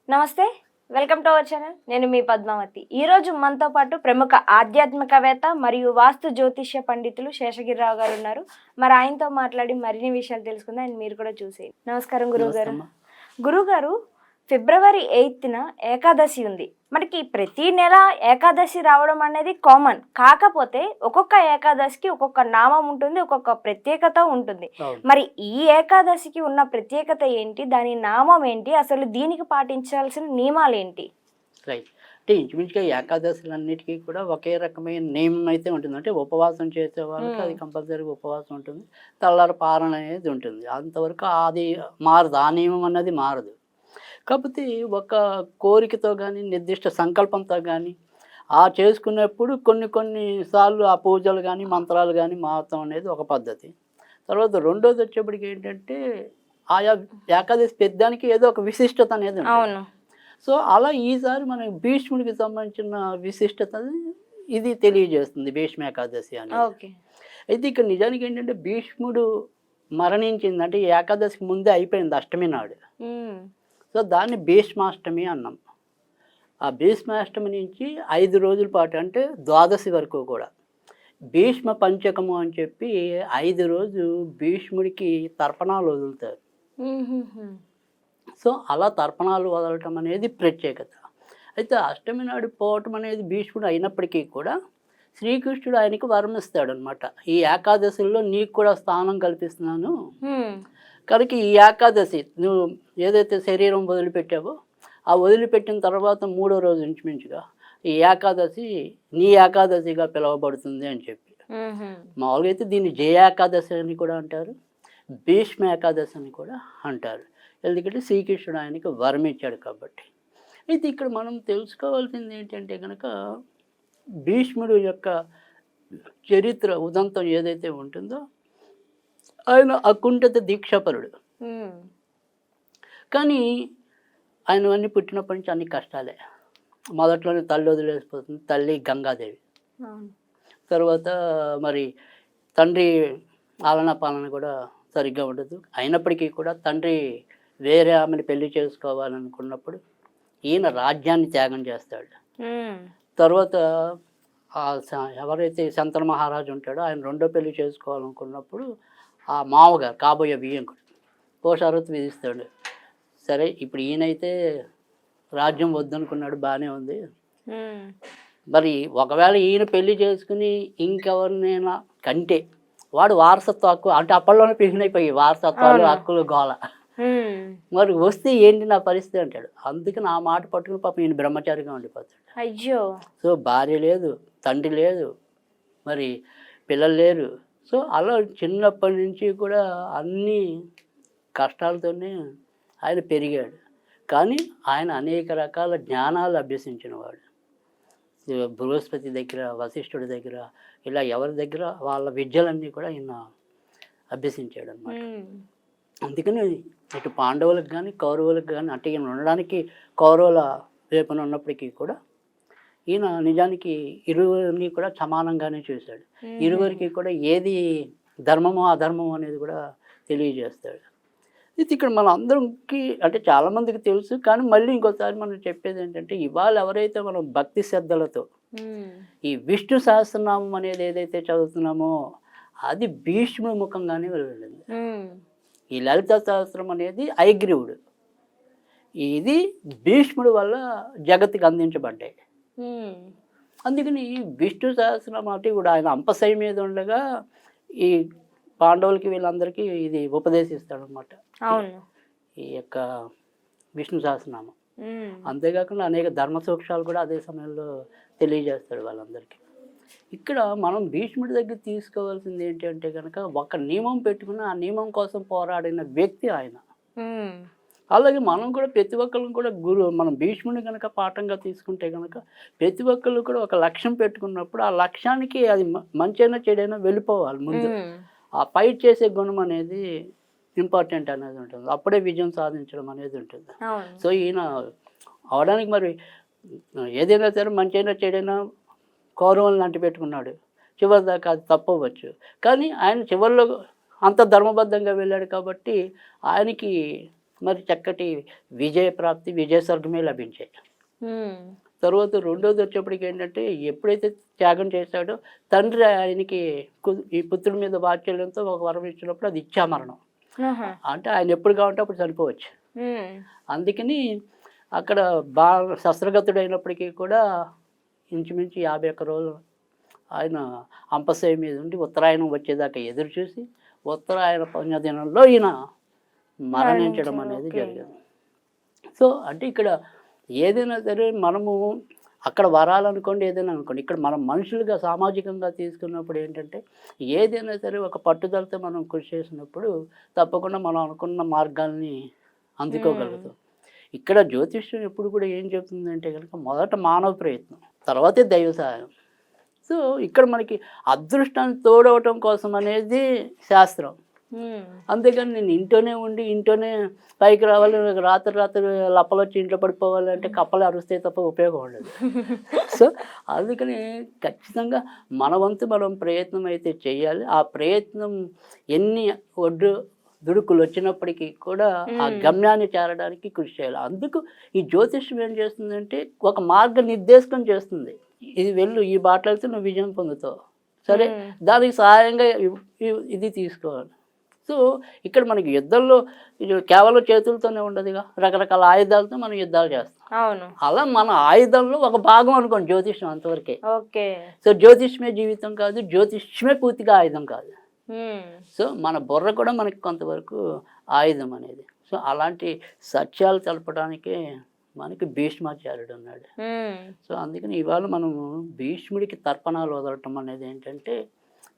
నమస్తే, welcome to our channel. నేను మీ పద్మావతి. ఈరోజు మనతో పాటు ప్రముఖ ఆధ్యాత్మికవేత్త మరియు వాస్తు జ్యోతిష్య పండితులు శేషగిరిరావు గారు ఉన్నారు. మరి ఆయనతో మాట్లాడి మరిన్ని విషయాలు తెలుసుకుందాం. ఆయన మీరు కూడా చూసేయండి. నమస్కారం గురువుగారు. గురువుగారు, ఫిబ్రవరి 8న ఏకాదశి ఉంది. మనకి ప్రతి నెల ఏకాదశి రావడం అనేది కామన్. కాకపోతే ఒక్కొక్క ఏకాదశికి ఒక్కొక్క నామం ఉంటుంది, ఒక్కొక్క ప్రత్యేకత ఉంటుంది. మరి ఈ ఏకాదశికి ఉన్న ప్రత్యేకత ఏంటి, దాని నామం ఏంటి, అసలు దీనికి పాటించాల్సిన నియమాలు ఏంటి? రైట్. అంటే ఇంచుమించుగా ఏకాదశులన్నిటికీ కూడా ఒకే రకమైన నియమం అయితే ఉంటుంది. అంటే ఉపవాసం చేసే వాళ్ళకి అది కంపల్సరీగా ఉపవాసం ఉంటుంది, తెల్లారి పారణ అనేది ఉంటుంది. అంతవరకు అది మారదు, ఆ నియమం అన్నది మారదు. కాకపోతే ఒక కోరికతో కానీ నిర్దిష్ట సంకల్పంతో కానీ చేసుకునేప్పుడు కొన్ని సార్లు ఆ పూజలు కానీ మంత్రాలు కానీ మారటం అనేది ఒక పద్ధతి. తర్వాత రెండోది వచ్చేప్పటికి ఏంటంటే ఆయా ఏకాదశి పెద్దానికి ఏదో ఒక విశిష్టత అనేది ఉంటుంది. సో అలా ఈసారి మనకి భీష్ముడికి సంబంధించిన విశిష్టత ఇది తెలియజేస్తుంది భీష్మ ఏకాదశి అనేది. అయితే ఇక్కడ నిజానికి ఏంటంటే భీష్ముడు మరణించింది అంటే ఏకాదశికి ముందే అయిపోయింది, అష్టమి నాడు. సో దాన్ని భీష్మాష్టమి అన్నాం. ఆ భీష్మాష్టమి నుంచి 5 రోజుల పాటు అంటే ద్వాదశి వరకు కూడా భీష్మ పంచకము అని చెప్పి 5 రోజులు భీష్ముడికి తర్పణాలు వదులుతారు. సో అలా తర్పణాలు వదలటం అనేది ప్రత్యేకత. అయితే అష్టమి నాడు పోవటం అనేది భీష్ముడు అయినప్పటికీ కూడా శ్రీకృష్ణుడు ఆయనకి వరమిస్తాడు అనమాట. ఈ ఏకాదశిలో నీకు కూడా స్థానం కల్పిస్తున్నాను కనుక ఈ ఏకాదశి నువ్వు ఏదైతే శరీరం వదిలిపెట్టావో ఆ వదిలిపెట్టిన తర్వాత 3వ రోజు ఇంచుమించుగా ఈ ఏకాదశి నీ ఏకాదశిగా పిలువబడుతుంది అని చెప్పి. మామూలుగా అయితే దీన్ని జయ ఏకాదశి అని కూడా అంటారు, భీష్మ ఏకాదశి అని కూడా అంటారు. ఎందుకంటే శ్రీకృష్ణుడు ఆయనకి వరం ఇచ్చాడు కాబట్టి. అయితే ఇక్కడ మనం తెలుసుకోవాల్సింది ఏంటంటే కనుక భీష్ముడు యొక్క చరిత్ర ఉదంతం ఏదైతే ఉంటుందో ఆయన అకుంఠిత దీక్షాపరుడు. కానీ ఆయన అన్నీ పుట్టినప్పటి నుంచి అన్ని కష్టాలే. మొదట్లోనే తల్లి వదిలేసిపోతుంది, తల్లి గంగాదేవి. తర్వాత మరి తండ్రి ఆలనా పాలన కూడా సరిగ్గా ఉండదు. అయినప్పటికీ కూడా తండ్రి వేరే ఆమెను పెళ్లి చేసుకోవాలనుకున్నప్పుడు ఈయన రాజ్యాన్ని త్యాగం చేస్తాడు. తర్వాత ఎవరైతే శంతన మహారాజు ఉంటాడో ఆయన రెండో పెళ్లి చేసుకోవాలనుకున్నప్పుడు ఆ మామగారు కాబోయే బియ్యంకుడు పోషారత్ విధిస్తాడు. సరే ఇప్పుడు ఈయనైతే రాజ్యం వద్దనుకున్నాడు, బాగానే ఉంది. మరి ఒకవేళ ఈయన పెళ్లి చేసుకుని ఇంకెవరినైనా కంటే వాడు వారసత్వ హక్కు అంటే అప్పట్లోనే పెరిగినైపోయి వారసత్వాలు హక్కులు గోల. మరి వస్తే ఏంటి నా పరిస్థితి అంటాడు. అందుకని ఆ మాట పట్టుకుని పాపం ఈయన బ్రహ్మచారిగా ఉండిపోతాడు. అయ్యో. సో భార్య లేదు, తండ్రి లేదు, మరి పిల్లలు లేరు. సో అలా చిన్నప్పటి నుంచి కూడా అన్ని కష్టాలతోనే ఆయన పెరిగాడు. కానీ ఆయన అనేక రకాల జ్ఞానాలు అభ్యసించినవాడు. బృహస్పతి దగ్గర, వశిష్ఠుడి దగ్గర, ఇలా ఎవరి దగ్గర వాళ్ళ విద్యలన్నీ కూడా ఈయన అభ్యసించాడు అనమాట. అందుకని ఇటు పాండవులకు కానీ కౌరవులకు కానీ అంటే ఈయన ఉండడానికి కౌరవుల వైపున ఉన్నప్పటికీ కూడా ఈయన నిజానికి ఇరువురిని కూడా సమానంగానే చూశాడు. ఇరువురికి కూడా ఏది ధర్మమో అధర్మమో అనేది కూడా తెలియజేస్తాడు. ఇది ఇక్కడ మన అందరికి అంటే చాలామందికి తెలుసు. కానీ మళ్ళీ ఇంకోసారి మనం చెప్పేది ఏంటంటే ఇవాళ ఎవరైతే మనం భక్తి శ్రద్ధలతో ఈ విష్ణు సహస్రనామం అనేది ఏదైతే చదువుతున్నామో అది భీష్ముడి ముఖంగానే వెళ్ళింది. ఈ లలిత సహస్రం అనేది హయగ్రీవుడు, ఇది భీష్ముడి వల్ల జగత్తుకి అందించబడ్డాయి. అందుకని విష్ణు సహస్రనామం అంటే కూడా ఆయన అంపశయ మీద ఉండగా ఈ పాండవులకి వీళ్ళందరికీ ఇది ఉపదేశిస్తాడు అనమాట, ఈ యొక్క విష్ణు సహస్రనామం. అంతేకాకుండా అనేక ధర్మ సూక్ష్మాలు కూడా అదే సమయంలో తెలియజేస్తాడు వాళ్ళందరికీ. ఇక్కడ మనం భీష్ముడి దగ్గర తీసుకోవాల్సింది ఏంటంటే కనుక ఒక నియమం పెట్టుకుని ఆ నియమం కోసం పోరాడిన వ్యక్తి ఆయన. అలాగే మనం కూడా ప్రతి ఒక్కరిని కూడా మనం భీష్ముడిని కనుక పాఠంగా తీసుకుంటే కనుక ప్రతి ఒక్కళ్ళు కూడా ఒక లక్ష్యం పెట్టుకున్నప్పుడు ఆ లక్ష్యానికి అది మంచైనా చెడైనా వెళ్ళిపోవాలి. ముందు ఆ ఫైట్ చేసే గుణం అనేది ఇంపార్టెంట్ అనేది ఉంటుంది, అప్పుడే విజయం సాధించడం అనేది ఉంటుంది. సో ఈయన అవడానికి మరి ఏదైనా సరే మంచైనా చెడైనా కౌరవులను అంటి పెట్టుకున్నాడు. చివరి దాకా అది తప్పవచ్చు, కానీ ఆయన చివరిలో అంత ధర్మబద్ధంగా వెళ్ళాడు కాబట్టి ఆయనకి మరి చక్కటి విజయప్రాప్తి విజయ స్వర్గమే లభించాయి. తర్వాత రెండోది వచ్చేప్పటికి ఏంటంటే ఎప్పుడైతే త్యాగం చేశాడో తండ్రి ఆయనకి ఈ పుత్రుడి మీద వాత్సల్యంతో ఒక వరం ఇచ్చినప్పుడు అది ఇచ్చామరణం. అంటే ఆయన ఎప్పుడు కావాలంటే అప్పుడు చనిపోవచ్చు. అందుకని అక్కడ బాగా శస్త్రగతుడైనప్పటికీ కూడా ఇంచుమించు 51 రోజులు ఆయన అంపశయ్య మీద ఉండి ఉత్తరాయణం వచ్చేదాకా ఎదురు చూసి ఉత్తరాయణ పుణ్యదినంలో ఈయన మరణించడం అనేది జరిగింది. సో అంటే ఇక్కడ ఏదైనా సరే మనము అక్కడ వరాలనుకోండి ఏదైనా అనుకోండి, ఇక్కడ మనం మనుషులుగా సామాజికంగా తీసుకున్నప్పుడు ఏంటంటే ఏదైనా సరే ఒక పట్టుదలతో మనం కృషి చేసినప్పుడు తప్పకుండా మనం అనుకున్న మార్గాల్ని అందుకోగలుగుతాం. ఇక్కడ జ్యోతిష్యం ఎప్పుడు కూడా ఏం చెప్తుందంటే కనుక మొదట మానవ ప్రయత్నం, తర్వాతే దైవ సహాయం. సో ఇక్కడ మనకి అదృష్టాన్ని తోడవటం కోసం అనేది శాస్త్రం. అంతేగాని నేను ఇంట్లోనే ఉండి ఇంట్లోనే పైకి రావాలి, రాత్రి లప్పలు వచ్చి ఇంట్లో పడిపోవాలి అంటే కప్పలు అరుస్తే తప్ప ఉపయోగం ఉండదు. సో అందుకని ఖచ్చితంగా మన వంతు మనం ప్రయత్నం అయితే చేయాలి. ఆ ప్రయత్నం ఎన్ని దుడుకులు వచ్చినప్పటికీ కూడా ఆ గమ్యాన్ని చేరడానికి కృషి చేయాలి. అందుకు ఈ జ్యోతిష్యం ఏం చేస్తుందంటే ఒక మార్గ నిర్దేశకం చేస్తుంది. ఇది వెళ్ళు, ఈ బాటలు వెళ్తే నువ్వు విజయం పొందుతావు, సరే దానికి సహాయంగా ఇది తీసుకోవాలి. సో ఇక్కడ మనకి యుద్ధంలో కేవలం చేతులతోనే ఉండదుగా, రకరకాల ఆయుధాలతో మనం యుద్ధాలు చేస్తాం. అవును, అలా మన ఆయుధంలో ఒక భాగం అనుకోండి జ్యోతిష్యం, అంతవరకే. ఓకే. సో జ్యోతిష్యమే జీవితం కాదు, జ్యోతిష్యమే పూర్తిగా ఆయుధం కాదు. సో మన బుర్ర కూడా మనకి కొంతవరకు ఆయుధం అనేది. సో అలాంటి సత్యాలు తెలపడానికే మనకి భీష్మాచార్యుడు ఉన్నాడు. సో అందుకని ఇవాళ మనము భీష్ముడికి తర్పణాలు వదలటం అనేది ఏంటంటే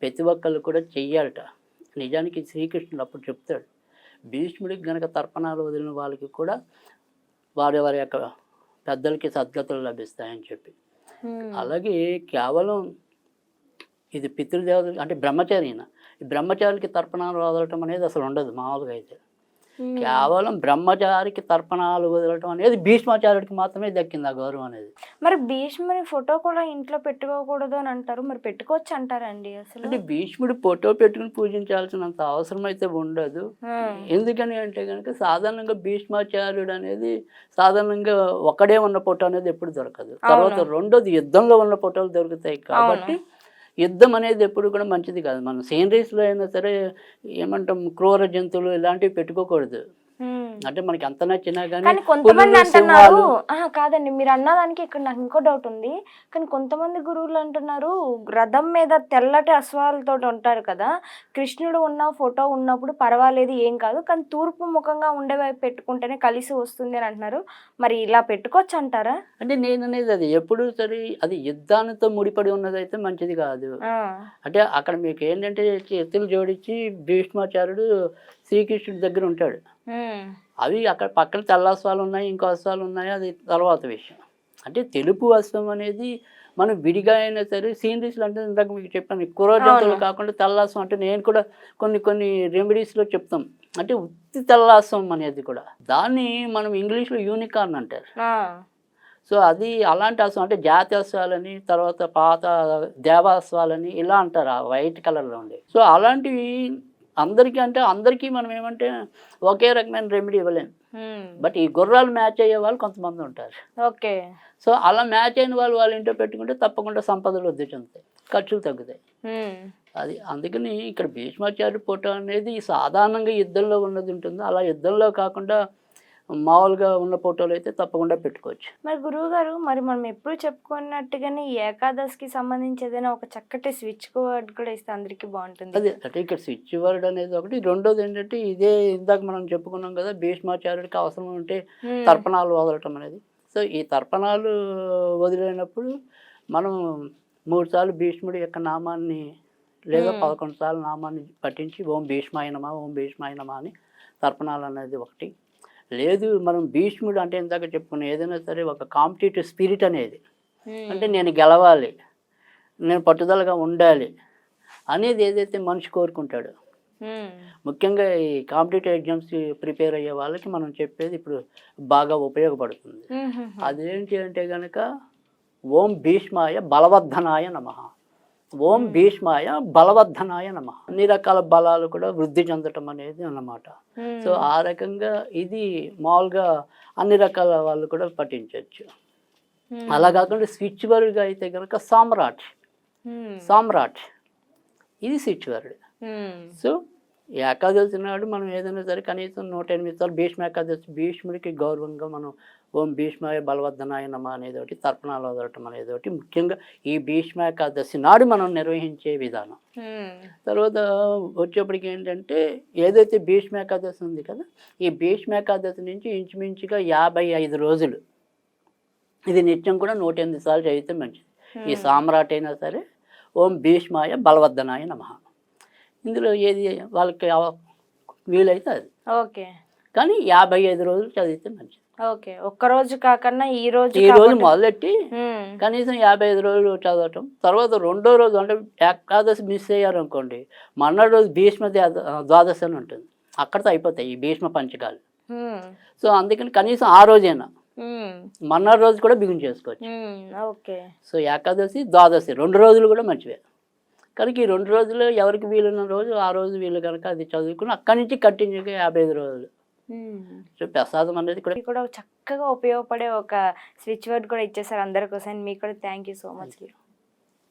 ప్రతి ఒక్కళ్ళు కూడా చెయ్యాలట. నిజానికి శ్రీకృష్ణుడు అప్పుడు చెప్తాడు, భీష్ముడికి గనక తర్పణాలు వదిలిన వాళ్ళకి కూడా వారి యొక్క పెద్దలకి సద్గతులు లభిస్తాయని చెప్పి. అలాగే కేవలం ఇది పితృదేవతలు అంటే బ్రహ్మచారిన, ఈ బ్రహ్మచారికి తర్పణాలు వదలటం అనేది అసలు ఉండదు మామూలుగా అయితే. కేవలం బ్రహ్మచారికి తర్పణాలు వదలటం అనేది భీష్మాచార్యుడికి మాత్రమే దక్కింది ఆ గౌరవం అనేది. మరి భీష్ముడి ఫోటో కూడా ఇంట్లో పెట్టుకోకూడదు అని అంటారు, మరి పెట్టుకోవచ్చు అంటారండి అసలు? అంటే భీష్ముడి ఫోటో పెట్టుకుని పూజించాల్సినంత అవసరం అయితే ఉండదు. ఎందుకని అంటే కనుక సాధారణంగా భీష్మాచార్యుడు అనేది సాధారణంగా ఒకడే ఉన్న ఫోటో అనేది ఎప్పుడు దొరకదు. తర్వాత రెండోది యుద్ధంలో ఉన్న ఫోటోలు దొరుకుతాయి కాబట్టి యుద్ధం అనేది ఎప్పుడు కూడా మంచిది కాదు. మనం సీనరీస్లో అయినా సరే ఏమంటాం క్రూర జంతువులు ఇలాంటివి పెట్టుకోకూడదు. అంటే మనకి అంత నచ్చినా కానీ కొంతమంది అంటున్నారు, కాదండి మీరు అన్నదానికి ఇక్కడ నాకు ఇంకో డౌట్ ఉంది. కానీ కొంతమంది గురువులు అంటున్నారు రథం మీద తెల్లటి అశ్వాలతో ఉంటారు కదా, కృష్ణుడు ఉన్న ఫోటో ఉన్నప్పుడు పర్వాలేదు ఏం కాదు, కానీ తూర్పు ముఖంగా ఉండే వైపు పెట్టుకుంటేనే కలిసి వస్తుంది అని అంటున్నారు. మరి ఇలా పెట్టుకోవచ్చు అంటారా? అంటే నేను అనేది అది ఎప్పుడు సరే అది యుద్ధానితో ముడిపడి ఉన్నదైతే మంచిది కాదు. అంటే అక్కడ మీకు ఏంటంటే చేతులు జోడించి భీష్మాచార్యుడు శ్రీకృష్ణుడి దగ్గర ఉంటాడు. అవి అక్కడ పక్కన తెల్ల అశ్వాలు ఉన్నాయి, ఇంకో అశ్వాలు ఉన్నాయి, అది తర్వాత విషయం. అంటే తెలుపు అశ్వం అనేది మనం విడిగా అయినా సరే సీనరీస్లో అంటే ఇందాక మీకు చెప్పాను కురోజంతులు కాకుండా తెల్లాసం అంటే నేను కూడా కొన్ని రెమెడీస్లో చెప్తాం. అంటే ఉత్తి తెల్లాసం అనేది కూడా దాన్ని మనం ఇంగ్లీష్లో యూనికార్న్ అంటారు. సో అది అలాంటి అశ్వం అంటే జాతి అశ్వాలని తర్వాత పాత దేవాశ్వాలని ఇలా అంటారు ఆ వైట్ కలర్లో ఉండే. సో అలాంటివి అందరికీ మనం ఏమంటే ఒకే రకమైన రెమెడీ ఇవ్వలేము. బట్ ఈ గుర్రాలు మ్యాచ్ అయ్యే వాళ్ళు కొంతమంది ఉంటారు. ఓకే. సో అలా మ్యాచ్ అయిన వాళ్ళు వాళ్ళ ఇంట్లో పెట్టుకుంటే తప్పకుండా సంపదలు వృద్ధి చెందుతాయి, ఖర్చులు తగ్గుతాయి. అది అందుకని ఇక్కడ భీష్మాచార్య ఫోటో అనేది సాధారణంగా యుద్ధంలో ఉన్నది ఉంటుంది. అలా యుద్ధంలో కాకుండా మామూలుగా ఉన్న ఫోటోలు అయితే తప్పకుండా పెట్టుకోవచ్చు. మరి గురువు గారు, మరి మనం ఎప్పుడు చెప్పుకున్నట్టుగానే ఈ ఏకాదశికి సంబంధించి ఏదైనా ఒక చక్కటి స్విచ్ వర్డ్ కూడా ఇస్తే అందరికీ బాగుంటుంది. అదే అంటే ఇక్కడ స్విచ్ వర్డ్ అనేది ఒకటి. రెండోది ఏంటంటే ఇదే ఇందాక మనం చెప్పుకున్నాం కదా, భీష్మాచార్యుడికి అవసరం ఉంటే తర్పణాలు వదలటం అనేది. సో ఈ తర్పణాలు వదిలేనప్పుడు మనం 3 సార్లు భీష్ముడి యొక్క నామాన్ని లేదా 11 సార్లు నామాన్ని పఠించి ఓం భీష్మాయ నమః ఓం భీష్మాయ నమః అని తర్పణాలు అనేది ఒకటి. లేదు మనం భీష్ముడు అంటే ఇందాక చెప్పుకున్న ఏదైనా సరే ఒక కాంపిటేటివ్ స్పిరిట్ అనేది, అంటే నేను గెలవాలి, నేను పట్టుదలగా ఉండాలి అనేది ఏదైతే మనిషి కోరుకుంటాడో, ముఖ్యంగా ఈ కాంపిటేటివ్ ఎగ్జామ్స్ ప్రిపేర్ అయ్యే వాళ్ళకి మనం చెప్పేది ఇప్పుడు బాగా ఉపయోగపడుతుంది. అదేంటి అంటే కనుక ఓం భీష్మాయ బలవర్ధనాయ నమః. ఓం భీష్మాయ బలవర్ధనాయ నమ. అన్ని రకాల బలాలు కూడా వృద్ధి చెందటం అనేది అన్నమాట. సో ఆ రకంగా ఇది మామూలుగా అన్ని రకాల వాళ్ళు కూడా పఠించవచ్చు. అలా కాకుండా స్విచ్ వర్డ్గా అయితే కనుక సామ్రాట్, సామ్రాట్ ఇది స్విచ్ వర్డ్. సో ఏకాదశి నాడు మనం ఏదైనా సరే కనీసం 108 సార్లు భీష్మ ఏకాదశి భీష్ముడికి గౌరవంగా మనం ఓం భీష్మాయ బలవర్ధనాయ నమ అనేది ఒకటి, తర్పణాలు వదలటం అనేది ఒకటి ముఖ్యంగా ఈ భీష్మ ఏకాదశి నాడు మనం నిర్వహించే విధానం. తర్వాత వచ్చేప్పటికి ఏంటంటే ఏదైతే భీష్మ ఏకాదశి ఉంది కదా, ఈ భీష్మ ఏకాదశి నుంచి ఇంచుమించుగా 55 రోజులు ఇది నిత్యం కూడా 108 సార్లు చదివితే మంచిది. ఈ సామ్రాట్ అయినా సరే ఓం భీష్మాయ బలవర్ధనాయ నమ. ఇందులో ఏది వాళ్ళకి వీలైతే అది. ఓకే. కానీ 55 రోజులు చదివితే మంచిది. ఓకే. ఒక్కరోజు కాకుండా ఈ రోజు మొదలెట్టి కనీసం 55 రోజులు చదవటం. తర్వాత రెండో రోజు అంటే ఏకాదశి మిస్ అయ్యారు అనుకోండి, మర్నాడు రోజు భీష్మ ద్వాదశి అని ఉంటుంది, అక్కడితో అయిపోతాయి ఈ భీష్మ పంచకాలు. సో అందుకని కనీసం ఆ రోజైనా మర్నాడు రోజు కూడా బిగిన్ చేసుకోవచ్చు. ఓకే. సో ఏకాదశి ద్వాదశి 2 రోజులు కూడా మంచివే. కనుక ఈ 2 రోజులు ఎవరికి వీలున్న రోజు ఆ రోజు వీళ్ళు కనుక అది చదువుకుని అక్కడి నుంచి కంటిన్యూగా 55 రోజులు. సో ప్రసాదం అనేది కూడా చక్కగా ఉపయోగపడే ఒక స్విచ్ వర్డ్ కూడా ఇచ్చేసారు అందరి కోసం. మీకు కూడా థ్యాంక్ యూ సో మచ్.